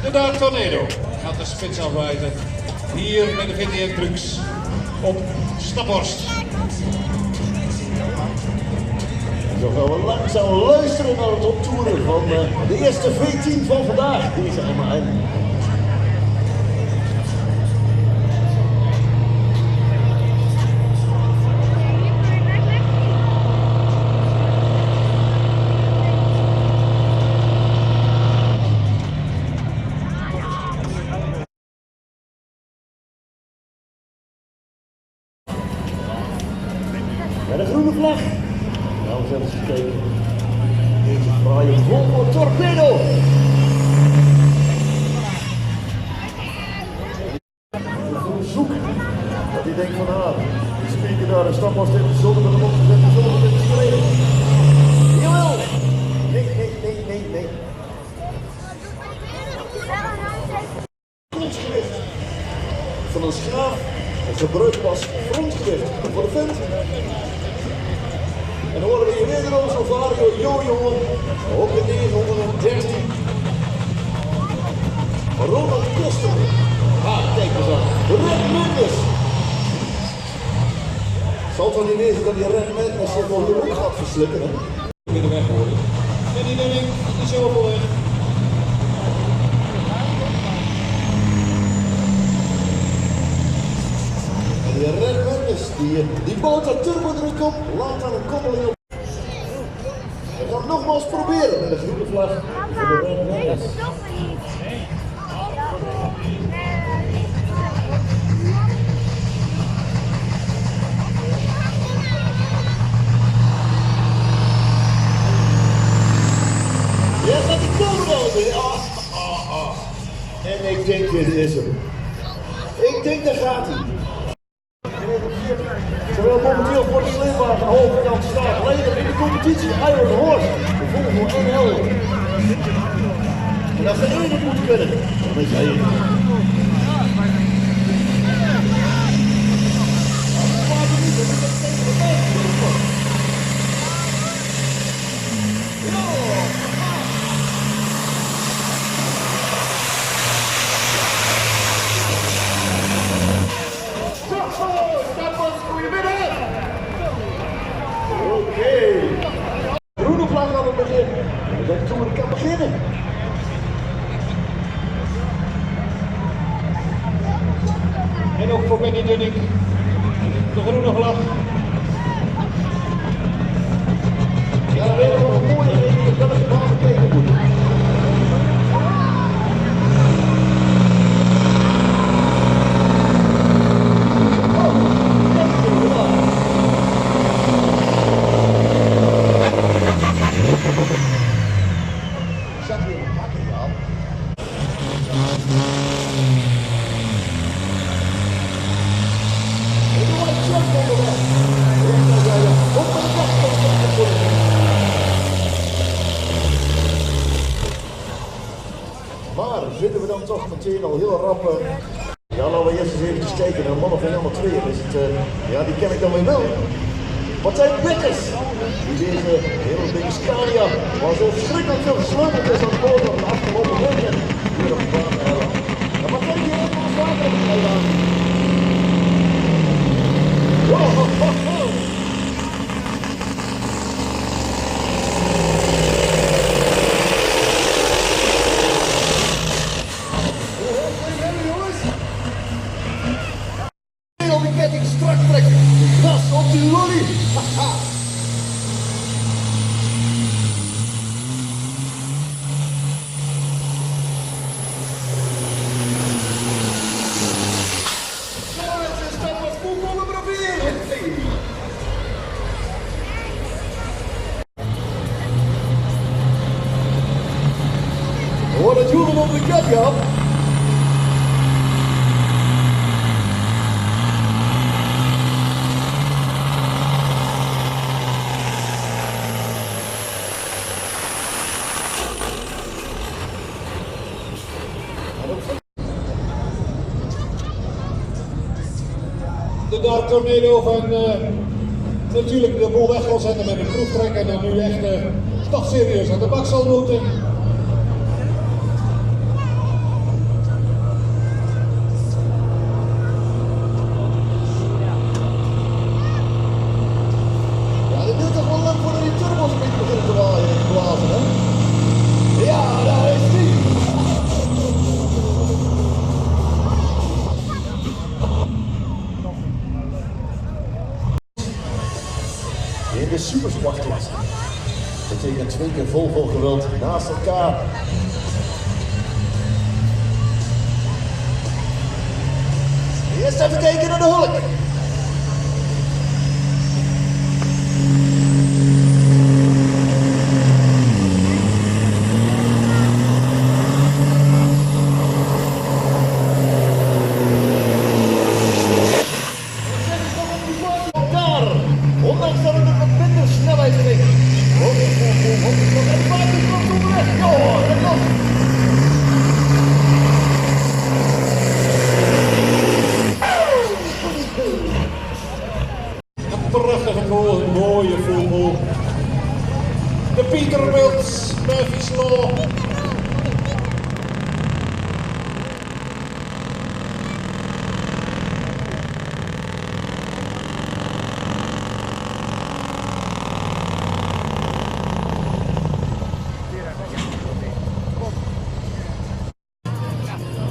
De Dark Tornado gaat de spits afwijzen. Hier met de VTM Trucks op Staphorst. Zo gaan we langzaam luisteren naar het optoeren van de eerste V10 van vandaag. Deze MAN. Met een groene vlag. Nou, we hebben eens gekeken. Deze fraaie Volvo Torpedo. Zoek dat hij denkt van die speaker daar, de Staphorst heeft de zon met hem opgezet, de zon met hem gereden. Jawel! Nee. Frontgewicht van een schaaf, een gebruikt was frontgewicht voor de vent. En dan horen we hier wederom zo'n Vario Jojo op de 913. Ronald Koster. Kijk eens aan. Red Madness. Zal het wel niet wezen dat die Red Madness zich wel hier ook gaat verslikken, hè? In de weg worden. En die Dunning is zo op weg. En die Red Madness, die bouwt dat turbodruk op, laat aan een koppeling op. We gaan het nogmaals proberen met de groene vlag voor de Red Madness. Ja, gaat die komen dan weer. En ik denk, dit is hem. Ik denk, daar gaat hij. Terwijl momenteel voor de sleepwagen hoofdkant staat, leider in de competitie Iron Horse, de Volvo NL. En als de ene moet kunnen, dan is hij er. Groene vlag aan het begin. De toer kan beginnen. En ook voor Benny Dunning. De groene vlag. Ja, dan weten we nog een mooie reden dat het baan bekeken moet. Maar vinden we dan toch meteen al heel rap. Ja, laten we eerst eens eventjes kijken naar mannen van nummer 2. Is het, ja, die ken ik dan weer wel. Martijn Bekkers. Die deze hele dikke Scania, waar zo verschrikkelijk veel gesleuteld is aan de motor de afgelopen weken. Hier op de baan. En Martijn die heeft ons water gedaan. Wow. Strak trekken, de gas op die lolly. Haha. Zo, het is dat wat voetballen proberen. We horen het joelen op de kat, ja. De Dark Tornado van natuurlijk de boel weg gaan zetten met een proeftrek en dan nu echt toch serieus aan de bak zal moeten. in de supersportklasse. Dat betekent 2 keer vol geweld naast elkaar. Eerst even kijken naar de hulk. Ondanks dat het een wat minder snelheid heeft. En de buiten komt onderweg. Ja, dat was. Een prachtige goal, een mooie voetbal. De Peterbilt, Murphy's Law.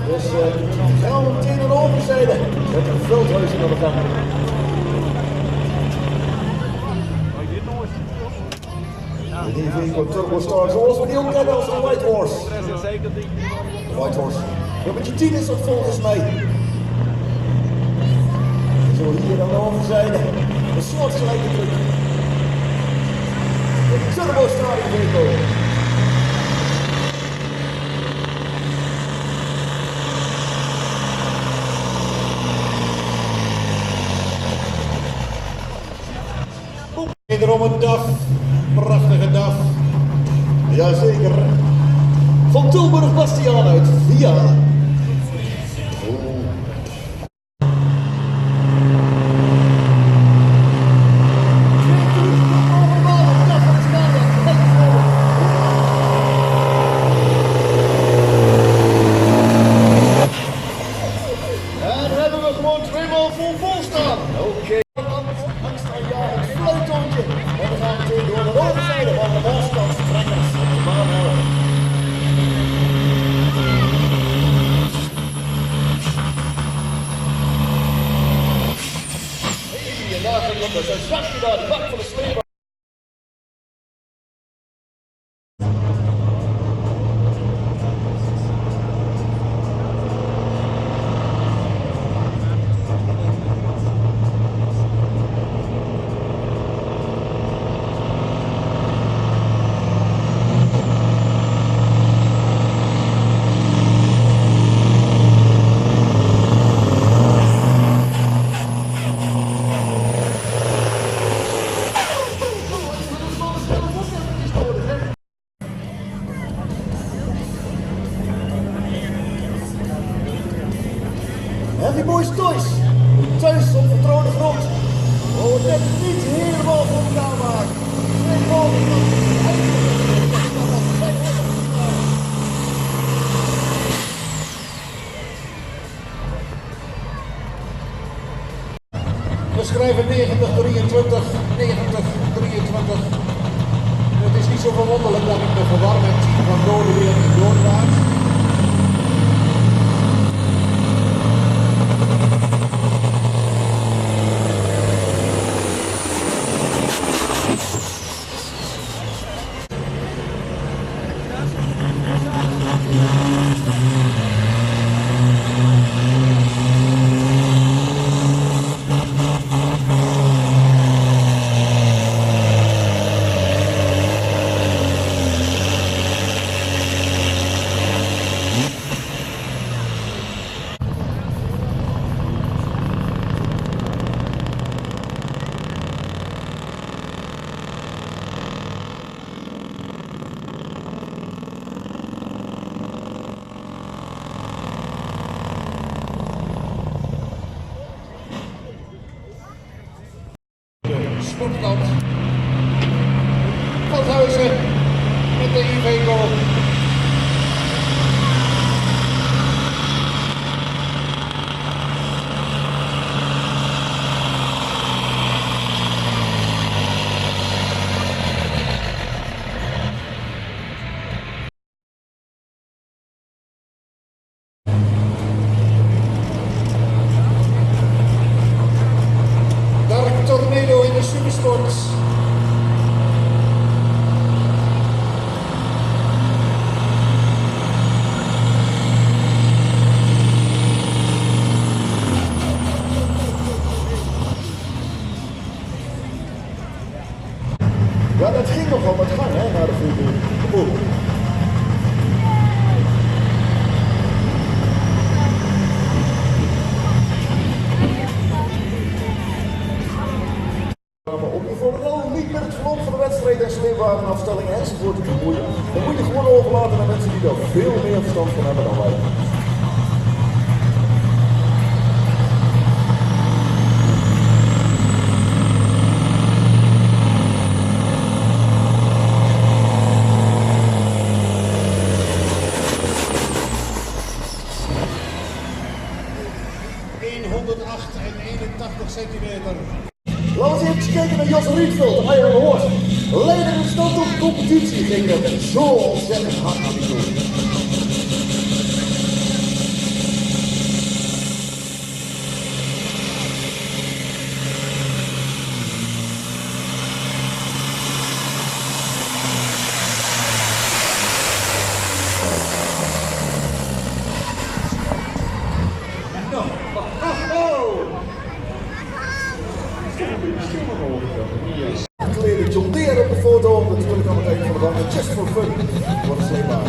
Dus gaan we meteen aan de overzijde met een veldhuizen aan de kant. De Iveco Turbo Star, zoals we die ook kennen als de White Horse. De White Horse. Nummertje 10 is dat volgens mij. Zo hier aan de overzijde. Een soortgelijke truc. De Turbo Star Iveco. Wederom een DAF, prachtige DAF. Jazeker. Van Tilburg Bastiaan uit Via. En dan hebben we gewoon 2 maal vol staan. Oké. En we gaan meteen door de overzijde van de boostandstrekkers op de baan houden. En daar komt er zijn zakje daar, de bak van de sleep. Heavy Boys Toys, thuis op vertrouwde grond. Oh, net niet helemaal voor elkaar maken. 2 ballen. We schrijven 90-23, 90-23. Het is niet zo verwonderlijk dat ik de verwarming van Dode weer niet doorgaat. Sportland. Veldhuizen met de Iveco. Dark Tornado in de Supersport. Ja, dat ging nogal met gang, hè, naar de voetbal. Kom op. Maar om je vooral niet met het verloop van de wedstrijd en sleepwagenafstelling enzovoort te bemoeien, dan moet je gewoon overlaten aan mensen die daar veel meer verstand van hebben dan wij. Centimeter. Laten we eens even kijken naar Jos Rietveld, de Iron Horse. Leider in stand op de competitie ging dat zo ontzettend hard aan die doen. Geleden John Deere op de foto, natuurlijk aan het einde van de bank, just for fun, voor de sleepbaan.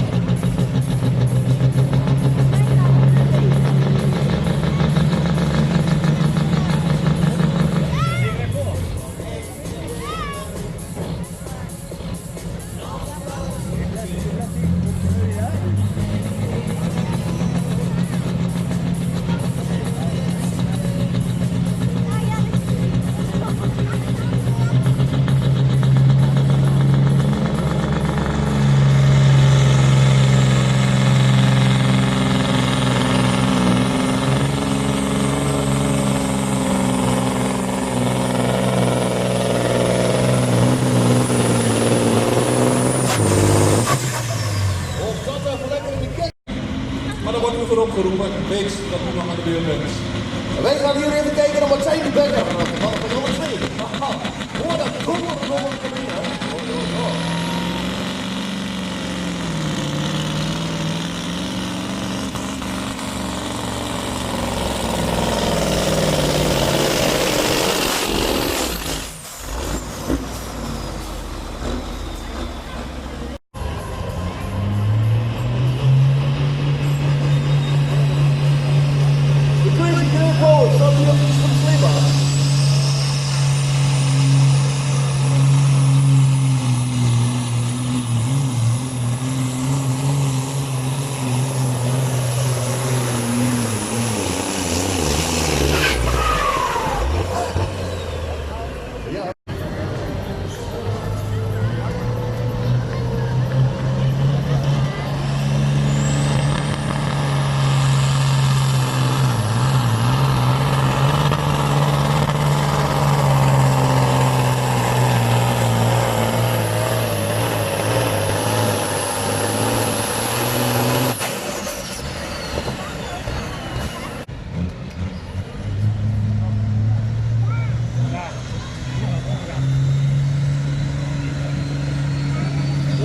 Maar dan wordt u voor opgeroepen, weet dat u nog aan de beurt bent. Wij gaan hier even kijken naar Martijn de Bekker van nummer 2. Hoor dat, hoor dat,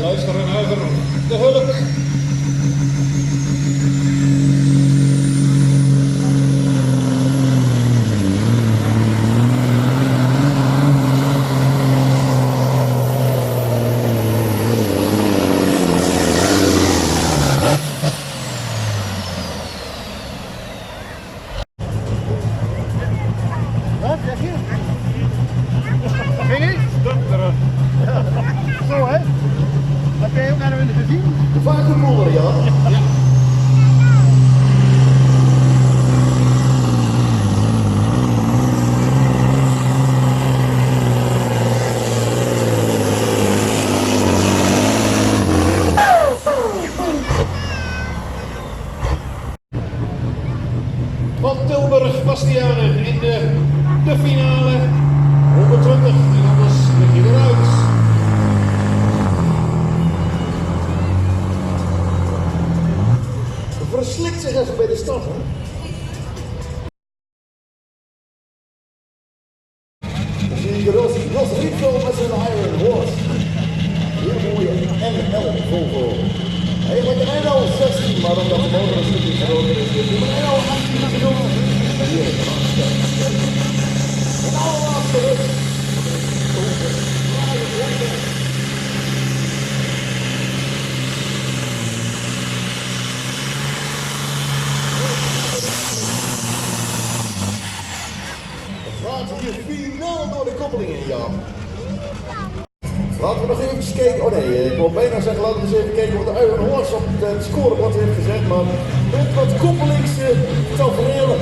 Luister en huiver, de hulp. Wat zeg je? Ging je? Zo hè? Heb jij ook naar hem gezien? De vacuümmoeder, ja. Van Tilburg, Bastianen in de finale. 120 en anders lig je eruit. Verslikt zich even bij de start, hè. Dan zie je Jos Rietveld met zijn Iron Horse. Heel mooie NL Volvo. Eigenlijk een NL 16, maar omdat de motor een stukje groter is, is het een NL 18 genomen. Hier is het. En allerlaatste rust. gaat hier finaal door de koppeling in, Jan. Laten we nog even kijken. Oh nee, ik wil bijna zeggen, laten we eens even kijken wat de Iron Horse op het scorebord heeft gezet. Maar met wat koppelingstaferelen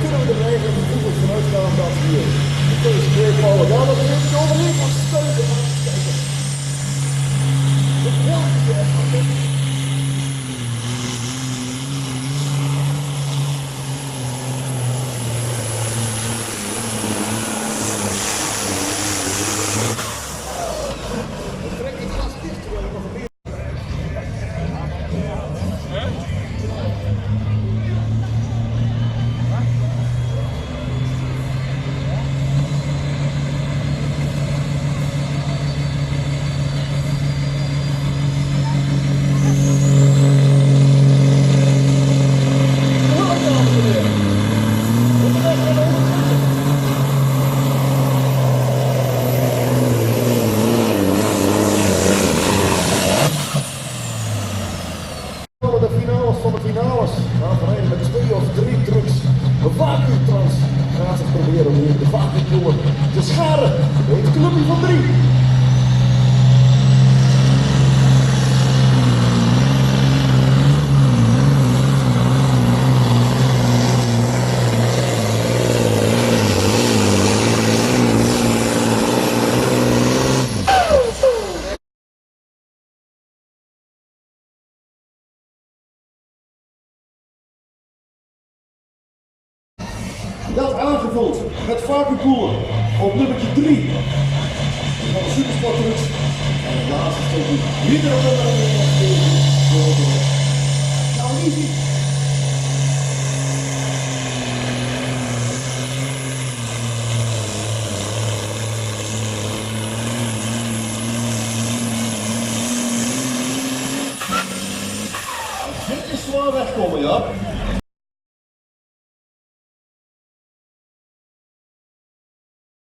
kunnen we er eigenlijk goed vanuit gaan dat hier de tweede streepvallen. Ja, dat is even overheen van steunen. De finales van de finales gaan verrijden met 2 of 3 trucks. De vacuumtrans gaat zich proberen om hier de vacuumtoer te scharen. Het clubje van 3. Dat aangevuld met vacuumkoeler op nummertje 3 van de Supersport Trucks. En de laatste stukje hier op de nou, easy. Dit is zwaar wegkomen, ja.